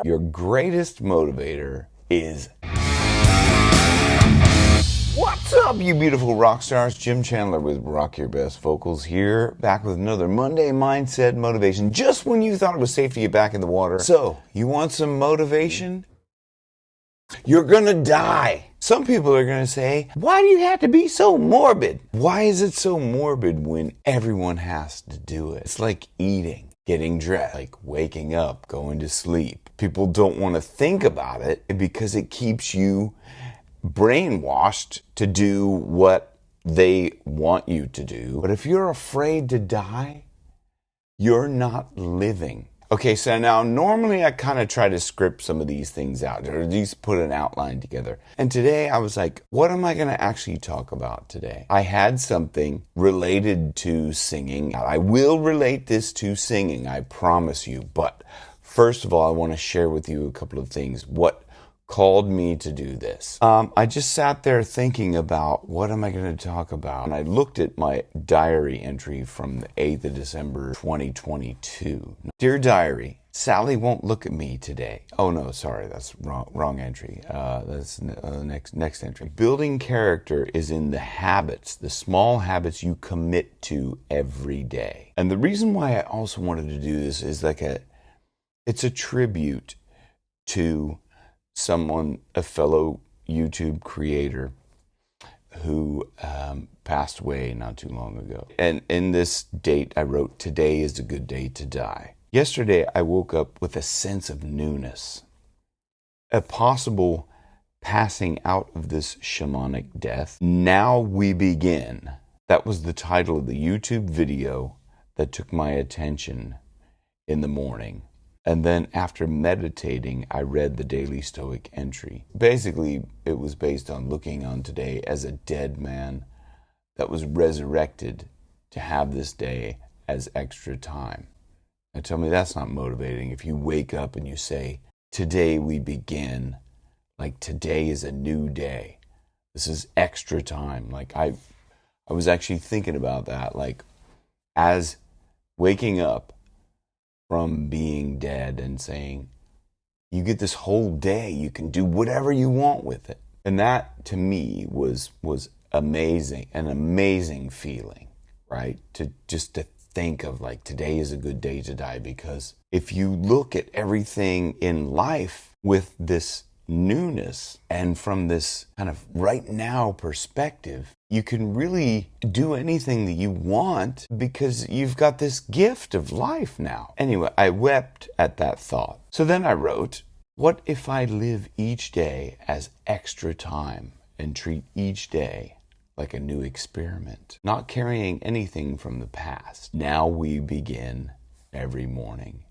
Your greatest motivator is... What's up, you beautiful rock stars? Jim Chandler with Rock Your Best Vocals here, back with another Monday Mindset Motivation, just when you thought it was safe to get back in the water. So, you want some motivation? You're gonna die. Some people are gonna say, why do you have to be so morbid? Why is it so morbid when everyone has to do it? It's like eating, getting dressed, like waking up, going to sleep. People don't want to think about it because it keeps you brainwashed to do what they want you to do. But if you're afraid to die, you're not living. Okay, so now normally I kind of try to script some of these things out, or at least put an outline together. And today I was like, what am I going to actually talk about today? I had something related to singing. I will relate this to singing, I promise you. But first of all, I want to share with you a couple of things. What called me to do this? I just sat there thinking about what am I going to talk about, and I looked at my diary entry from the 8th of December 2022. Dear diary, Sally won't look at me today. Oh no, sorry, that's wrong entry. That's next entry. Building character is in the habits, the small habits you commit to every day. And the reason why I also wanted to do this is it's a tribute to someone, a fellow YouTube creator who passed away not too long ago. And in this date, I wrote, today is a good day to die. Yesterday, I woke up with a sense of newness, a possible passing out of this shamanic death. Now we begin. That was the title of the YouTube video that took my attention in the morning. And then after meditating, I read the Daily Stoic entry. Basically, it was based on looking on today as a dead man that was resurrected to have this day as extra time. Now tell me that's not motivating. If you wake up and you say, today we begin, like today is a new day. This is extra time. Like I was actually thinking about that, like as waking up from being dead and saying, you get this whole day, you can do whatever you want with it. And that to me was amazing, an amazing feeling, right? To think of like today is a good day to die, because if you look at everything in life with this newness and from this kind of right now perspective, you can really do anything that you want because you've got this gift of life now. Anyway, I wept at that thought. So then I wrote, what if I live each day as extra time and treat each day like a new experiment, not carrying anything from the past? Now we begin every morning.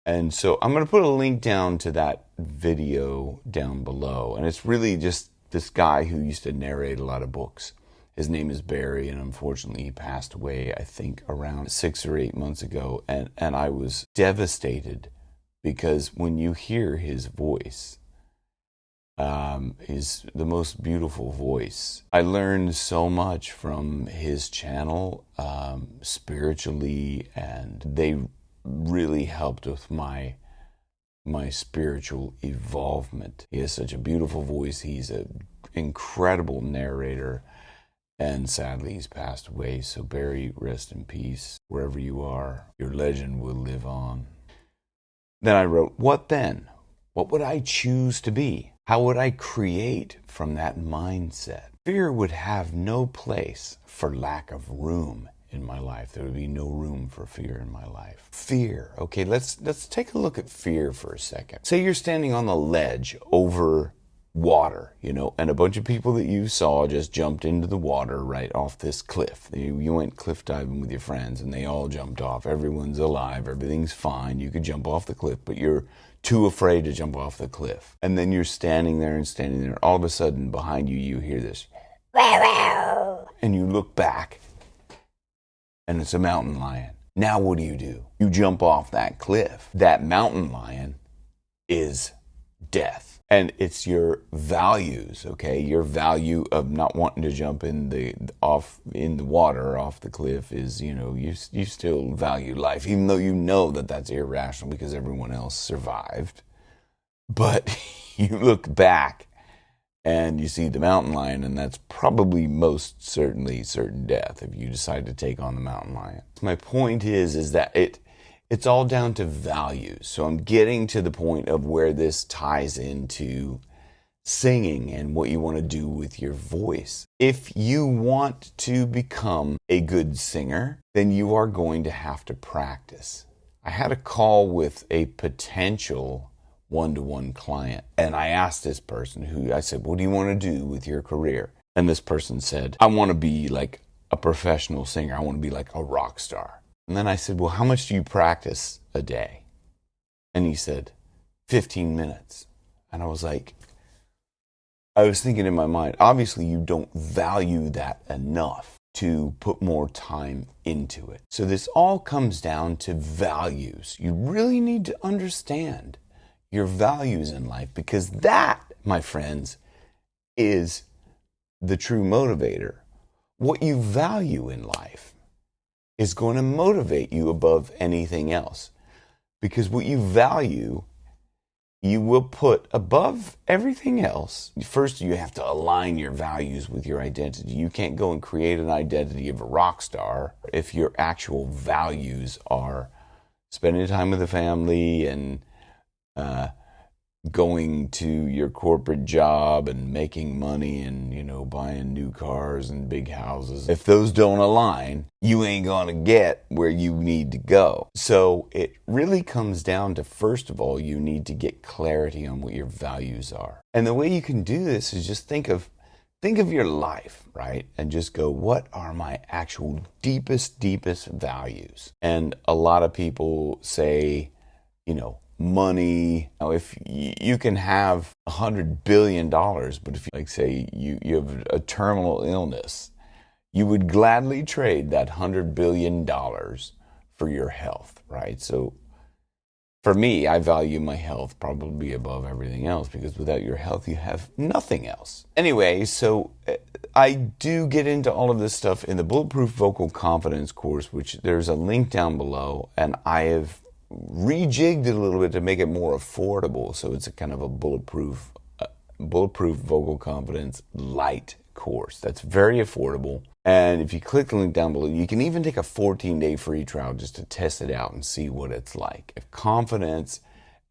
And so I'm going to put a link down to that video down below. And it's really just this guy who used to narrate a lot of books. His name is Barry, and unfortunately he passed away, I think, around 6 or 8 months ago. And I was devastated because when you hear his voice, is the most beautiful voice. I learned so much from his channel spiritually, and they really helped with my spiritual evolvement. He has such a beautiful voice. He's an incredible narrator, and sadly he's passed away. So Barry, rest in peace. Wherever you are, your legend will live on. Then I wrote, what then? What would I choose to be? How would I create from that mindset? Fear would have no place for lack of room in my life. There would be no room for fear in my life. Fear. Okay, let's take a look at fear for a second. Say you're standing on the ledge over water, and a bunch of people that you saw just jumped into the water right off this cliff. You went cliff diving with your friends and they all jumped off. Everyone's alive. Everything's fine. You could jump off the cliff, but you're too afraid to jump off the cliff. And then you're standing there. All of a sudden behind you, you hear this. And you look back and it's a mountain lion. Now what do? You jump off that cliff. That mountain lion is death. And it's your values, okay? Your value of not wanting to jump in the water, off the cliff is, you still value life, even though you know that that's irrational because everyone else survived. But you look back and you see the mountain lion, and that's probably most certainly certain death if you decide to take on the mountain lion. My point is that it's all down to values. So I'm getting to the point of where this ties into singing and what you want to do with your voice. If you want to become a good singer, then you are going to have to practice. I had a call with a potential one-to-one client, and I asked this person I said, what do you want to do with your career? And this person said, I want to be like a professional singer. I want to be like a rock star. And then I said, well, how much do you practice a day? And he said, 15 minutes. And I was thinking in my mind, obviously you don't value that enough to put more time into it. So this all comes down to values. You really need to understand your values in life, because that, my friends, is the true motivator. What you value in life is going to motivate you above anything else, because what you value, you will put above everything else. First, you have to align your values with your identity. You can't go and create an identity of a rock star if your actual values are spending time with the family and going to your corporate job and making money and, buying new cars and big houses. If those don't align, you ain't gonna get where you need to go. So it really comes down to, first of all, you need to get clarity on what your values are. And the way you can do this is just think of your life, right? And just go, what are my actual deepest values? And a lot of people say, money. Now, if you can have $100 billion, but if you say you have a terminal illness, you would gladly trade that $100 billion for your health, right? So for me, I value my health probably above everything else, because without your health, you have nothing else. Anyway, so I do get into all of this stuff in the Bulletproof Vocal Confidence course, which there's a link down below, and I have rejigged it a little bit to make it more affordable. So it's a kind of a bulletproof vocal confidence light course that's very affordable. And if you click the link down below, you can even take a 14-day free trial just to test it out and see what it's like. If confidence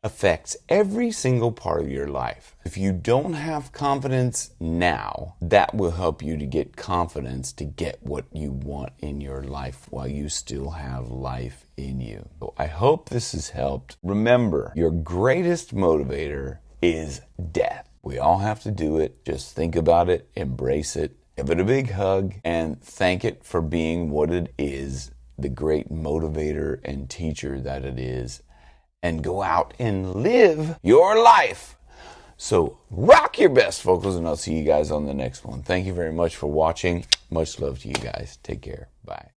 affects every single part of your life, if you don't have confidence now, that will help you to get confidence to get what you want in your life while you still have life in you. So I hope this has helped. Remember, your greatest motivator is death. We all have to do it. Just think about it, embrace it, give it a big hug, and thank it for being what it is, the great motivator and teacher that it is. And go out and live your life. So rock your best, vocals, and I'll see you guys on the next one. Thank you very much for watching. Much love to you guys. Take care. Bye.